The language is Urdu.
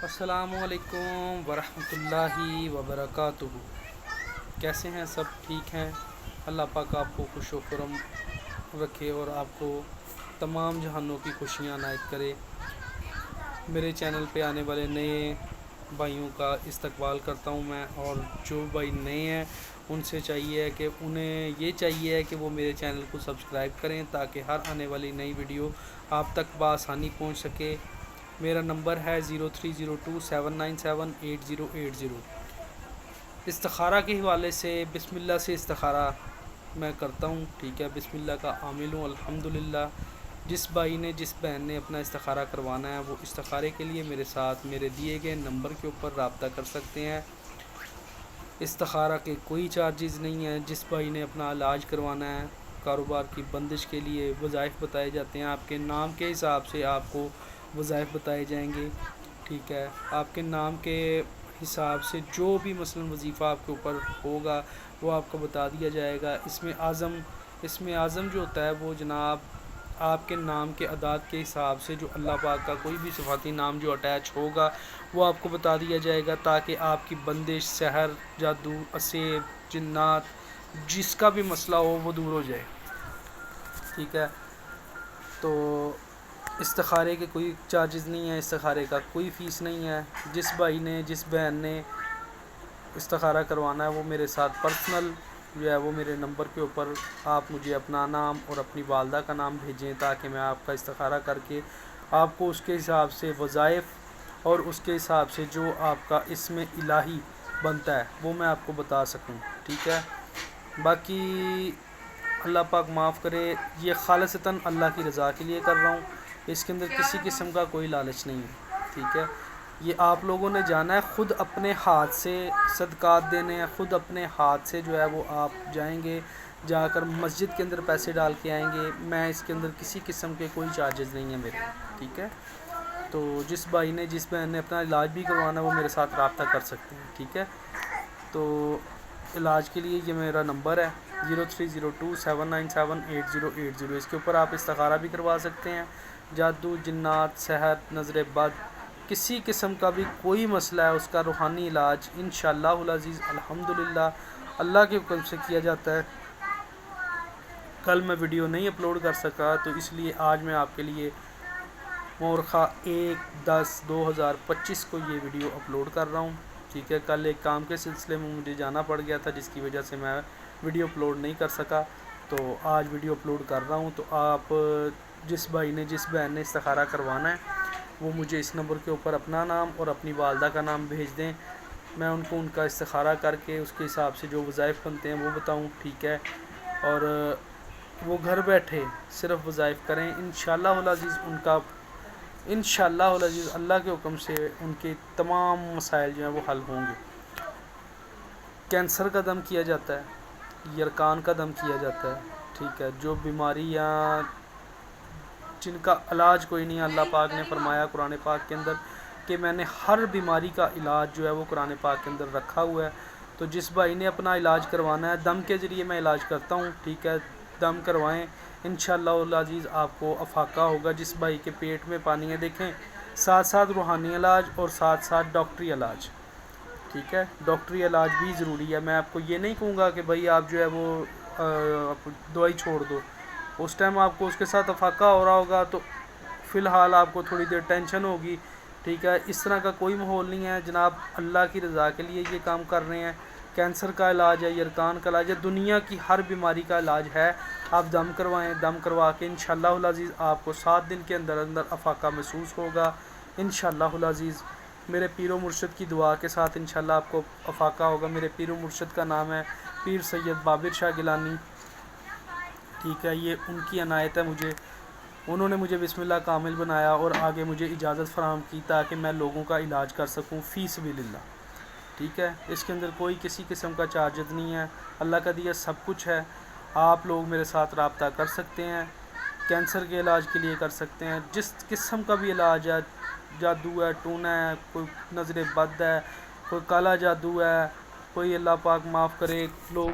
السلام علیکم ورحمۃ اللہ وبرکاتہ۔ کیسے ہیں؟ سب ٹھیک ہیں؟ اللہ پاک آپ کو خوش و خرم رکھے اور آپ کو تمام جہانوں کی خوشیاں عنایت کرے۔ میرے چینل پہ آنے والے نئے بھائیوں کا استقبال کرتا ہوں میں، اور جو بھائی نئے ہیں ان سے چاہیے کہ یہ چاہیے کہ وہ میرے چینل کو سبسکرائب کریں تاکہ ہر آنے والی نئی ویڈیو آپ تک بآسانی پہنچ سکے۔ میرا نمبر ہے 030279788080۔ استخارہ کے حوالے سے بسم اللہ سے استخارہ میں کرتا ہوں، ٹھیک ہے؟ بسم اللہ کا عامل ہوں الحمدللہ۔ جس بھائی نے جس بہن نے اپنا استخارہ کروانا ہے وہ استخارے کے لیے میرے ساتھ میرے دیے گئے نمبر کے اوپر رابطہ کر سکتے ہیں۔ استخارہ کے کوئی چارجز نہیں ہیں۔ جس بھائی نے اپنا علاج کروانا ہے، کاروبار کی بندش کے لیے وظائف بتائے جاتے ہیں، آپ کے نام کے حساب سے آپ کو وظائف بتائے جائیں گے، ٹھیک ہے؟ آپ کے نام کے حساب سے جو بھی مثلا وظیفہ آپ کے اوپر ہوگا وہ آپ کو بتا دیا جائے گا۔ اس میں اعظم جو ہوتا ہے وہ جناب آپ کے نام کے اعداد کے حساب سے جو اللہ پاک کا کوئی بھی صفاتی نام جو اٹیچ ہوگا وہ آپ کو بتا دیا جائے گا، تاکہ آپ کی بندش، سحر، جادو، اسیب، جنات، جس کا بھی مسئلہ ہو وہ دور ہو جائے، ٹھیک ہے؟ تو استخارے کے کوئی چارجز نہیں ہیں، استخارے کا کوئی فیس نہیں ہے۔ جس بھائی نے جس بہن نے استخارہ کروانا ہے وہ میرے ساتھ پرسنل جو ہے وہ میرے نمبر کے اوپر آپ مجھے اپنا نام اور اپنی والدہ کا نام بھیجیں، تاکہ میں آپ کا استخارہ کر کے آپ کو اس کے حساب سے وظائف اور اس کے حساب سے جو آپ کا اسم الہی بنتا ہے وہ میں آپ کو بتا سکوں، ٹھیک ہے؟ باقی اللہ پاک معاف کرے، یہ خالصتاً اللہ کی رضا کے لیے کر رہا ہوں، اس کے اندر کسی قسم کا کوئی لالچ نہیں ہے، ٹھیک ہے؟ یہ آپ لوگوں نے جانا ہے، خود اپنے ہاتھ سے صدقات دینے ہیں، خود اپنے ہاتھ سے جو ہے وہ آپ جائیں گے، جا کر مسجد کے اندر پیسے ڈال کے آئیں گے۔ میں اس کے اندر کسی قسم کے کوئی چارجز نہیں ہیں میرے، ٹھیک ہے؟ تو جس بھائی نے جس بہن نے اپنا علاج بھی کروانا ہے وہ میرے ساتھ رابطہ کر سکتے ہیں، ٹھیک ہے؟ تو علاج کے لیے یہ میرا نمبر ہے 030279788080۔ اس کے اوپر آپ استخارہ بھی کروا سکتے ہیں۔ جادو، جنات، سحر، نظر بد، کسی قسم کا بھی کوئی مسئلہ ہے اس کا روحانی علاج انشاءاللہ العزیز الحمدللہ اللہ کے حکم سے کیا جاتا ہے۔ کل میں ویڈیو نہیں اپلوڈ کر سکا تو اس لیے آج میں آپ کے لیے مورخہ 1/10/2025 کو یہ ویڈیو اپلوڈ کر رہا ہوں، ٹھیک ہے؟ کل ایک کام کے سلسلے میں مجھے جانا پڑ گیا تھا جس کی وجہ سے میں ویڈیو اپلوڈ نہیں کر سکا، تو آج ویڈیو اپلوڈ کر رہا ہوں۔ تو آپ جس بھائی نے جس بہن نے استخارہ کروانا ہے وہ مجھے اس نمبر کے اوپر اپنا نام اور اپنی والدہ کا نام بھیج دیں، میں ان کو ان کا استخارہ کر کے اس کے حساب سے جو وظائف بنتے ہیں وہ بتاؤں، ٹھیک ہے؟ اور وہ گھر بیٹھے صرف وظائف کریں، انشاءاللہ العزیز ان کا انشاءاللہ العزیز اللہ کے حکم سے ان کے تمام مسائل جو ہیں وہ حل ہوں گے۔ کینسر کا دم کیا جاتا ہے، یرکان کا دم کیا جاتا ہے، ٹھیک ہے؟ جو بیماریاں جن کا علاج کوئی نہیں، اللہ پاک نے فرمایا قرآن پاک کے اندر کہ میں نے ہر بیماری کا علاج جو ہے وہ قرآن پاک کے اندر رکھا ہوا ہے۔ تو جس بھائی نے اپنا علاج کروانا ہے، دم کے ذریعے میں علاج کرتا ہوں، ٹھیک ہے؟ دم کروائیں، انشاءاللہ العزیز آپ کو افاقہ ہوگا۔ جس بھائی کے پیٹ میں پانی ہے، دیکھیں ساتھ ساتھ روحانی علاج اور ساتھ ساتھ ڈاکٹری علاج، ٹھیک ہے؟ ڈاکٹری علاج بھی ضروری ہے۔ میں آپ کو یہ نہیں کہوں گا کہ بھائی آپ جو ہے وہ دوائی چھوڑ دو، اس ٹائم آپ کو اس کے ساتھ افاقہ ہو رہا ہوگا تو فی الحال آپ کو تھوڑی دیر ٹینشن ہوگی، ٹھیک ہے؟ اس طرح کا کوئی ماحول نہیں ہے جناب، اللہ کی رضا کے لیے یہ کام کر رہے ہیں۔ کینسر کا علاج ہے، یرکان کا علاج ہے، دنیا کی ہر بیماری کا علاج ہے۔ آپ دم کروائیں، دم کروا کے انشاءاللہ العزیز آپ کو 7 دن کے اندر اندر افاقہ محسوس ہوگا انشاءاللہ العزیز۔ میرے پیر و مرشد کی دعا کے ساتھ انشاءاللہ آپ کو افاقہ ہوگا۔ میرے پیر و مرشد کا نام ہے پیر سید بابر شاہ گیلانی، ٹھیک ہے؟ یہ ان کی عنایت ہے مجھے، انہوں نے مجھے بسم اللہ کا عامل بنایا اور آگے مجھے اجازت فراہم کی تاکہ میں لوگوں کا علاج کر سکوں فی سبیل اللہ، ٹھیک ہے؟ اس کے اندر کوئی کسی قسم کا چارجز نہیں ہے، اللہ کا دیا سب کچھ ہے۔ آپ لوگ میرے ساتھ رابطہ کر سکتے ہیں، کینسر کے علاج کے لیے کر سکتے ہیں، جس قسم کا بھی علاج ہے، جادو ہے، ٹونا ہے، کوئی نظر بد ہے، کوئی کالا جادو ہے، کوئی اللہ پاک معاف کرے، لوگ